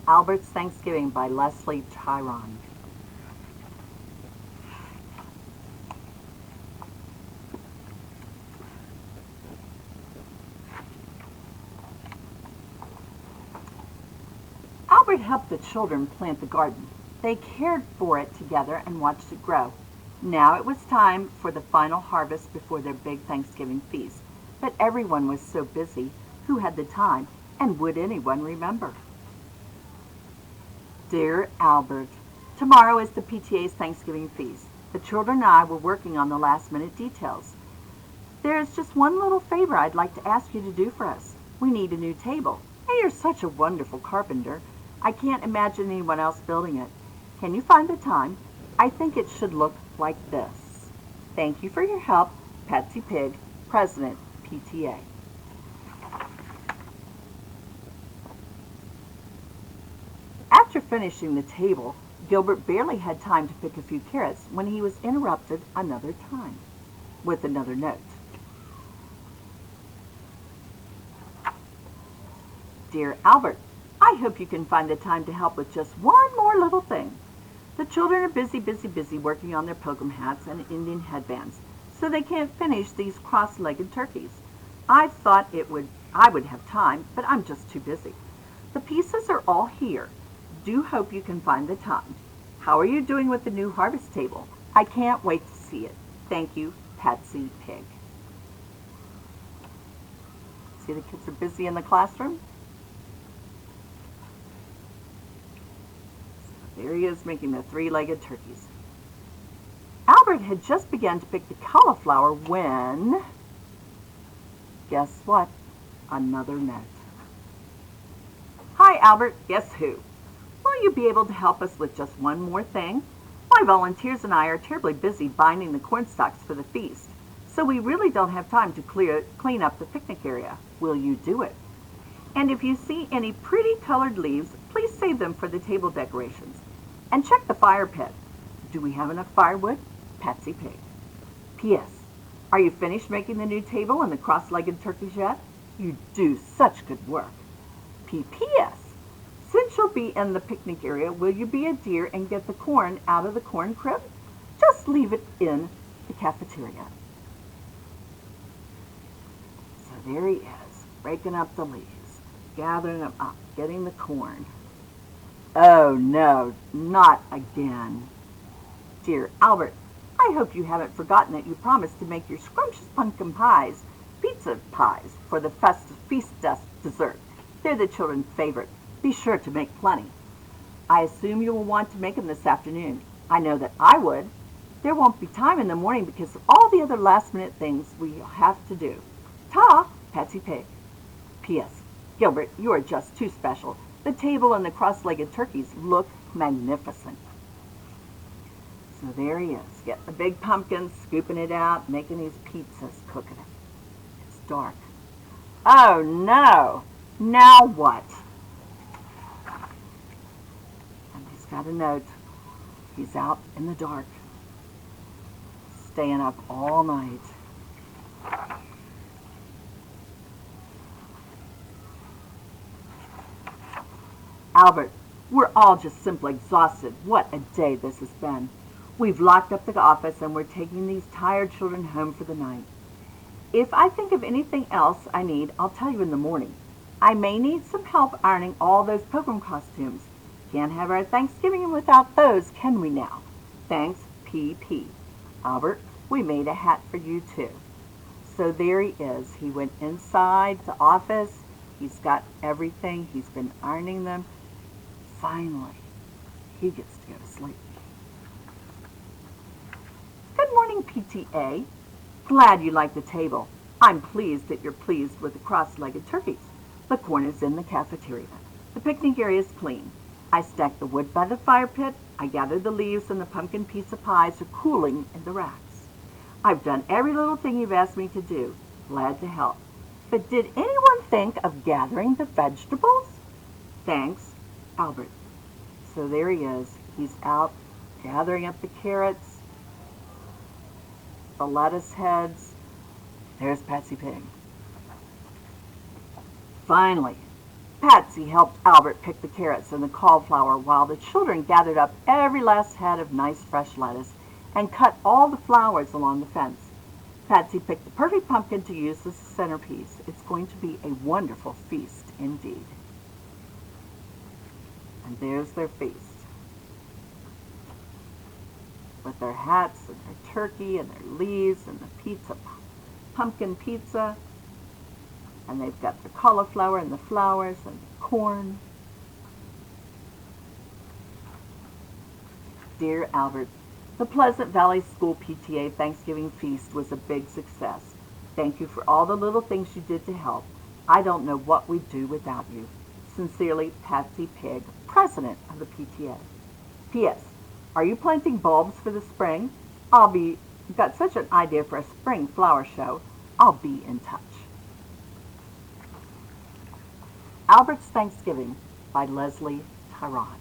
Albert's Thanksgiving by Leslie Tryon. Albert helped the children plant the garden. They cared for it together and watched it grow. Now it was time for the final harvest before their big Thanksgiving feast. But everyone was so busy. Who had the time? And would anyone remember? Dear Albert, tomorrow is the PTA's Thanksgiving feast. The children and I were working on the last-minute details. There is just one little favor I'd like to ask you to do for us. We need a new table. And you're such a wonderful carpenter. I can't imagine anyone else building it. Can you find the time? I think it should look like this. Thank you for your help, Patsy Pig, President, PTA. After finishing the table, Gilbert barely had time to pick a few carrots when he was interrupted another time with another note. Dear Albert, I hope you can find the time to help with just one more little thing. The children are busy working on their pilgrim hats and Indian headbands, so they can't finish these cross-legged turkeys. I thought I would have time, but I'm just too busy. The pieces are all here. Do hope you can find the time. How are you doing with the new harvest table? I can't wait to see it. Thank you, Patsy Pig. See, the kids are busy in the classroom. There he is making the three-legged turkeys. Albert had just begun to pick the cauliflower when, guess what? Another note. Hi, Albert. Guess who? Will you be able to help us with just one more thing? My volunteers and I are terribly busy binding the corn stalks for the feast, so we really don't have time to clean up the picnic area. Will you do it? And if you see any pretty colored leaves, please save them for the table decorations. And check the fire pit. Do we have enough firewood? Patsy Pig. P.S. Are you finished making the new table and the cross-legged turkeys yet? You do such good work. P.P.S. Since you'll be in the picnic area, will you be a dear and get the corn out of the corn crib? Just leave it in the cafeteria. So there he is, breaking up the leaves. Gathering them up, getting the corn. Oh no, not again. Dear Albert, I hope you haven't forgotten that you promised to make your scrumptious pumpkin pies, pizza pies, for the festive feast dessert. They're the children's favorite. Be sure to make plenty. I assume you will want to make them this afternoon. I know that I would. There won't be time in the morning because of all the other last-minute things we have to do. Ta, Patsy Pig. P.S. Gilbert, you are just too special. The table and the cross-legged turkeys look magnificent. So there he is, getting the big pumpkin, scooping it out, making his pizzas, cooking it. It's dark. Oh no! Now what? And he's got a note. He's out in the dark, staying up all night. Albert, we're all just simply exhausted. What a day this has been. We've locked up the office and we're taking these tired children home for the night. If I think of anything else I need, I'll tell you in the morning. I may need some help ironing all those pilgrim costumes. Can't have our Thanksgiving without those, can we now? Thanks, P.P. Albert, we made a hat for you too. So there he is. He went inside the office. He's got everything. He's been ironing them. Finally, he gets to go to sleep. Good morning, PTA. Glad you like the table. I'm pleased that you're pleased with the cross-legged turkeys. The corn is in the cafeteria. The picnic area is clean. I stacked the wood by the fire pit. I gathered the leaves and the pumpkin pizza pies are cooling in the racks. I've done every little thing you've asked me to do. Glad to help. But did anyone think of gathering the vegetables? Thanks, Albert. So there he is. He's out gathering up the carrots, the lettuce heads. There's Patsy Pig. Finally, Patsy helped Albert pick the carrots and the cauliflower while the children gathered up every last head of nice fresh lettuce and cut all the flowers along the fence. Patsy picked the perfect pumpkin to use as the centerpiece. It's going to be a wonderful feast indeed. And there's their feast. With their hats and their turkey and their leaves and the pizza, pumpkin pizza. And they've got the cauliflower and the flowers and the corn. Dear Albert, the Pleasant Valley School PTA Thanksgiving feast was a big success. Thank you for all the little things you did to help. I don't know what we'd do without you. Sincerely, Patsy Pig, President of the PTA. P.S. Are you planting bulbs for the spring? Got such an idea for a spring flower show. I'll be in touch. Albert's Thanksgiving by Leslie Tryon.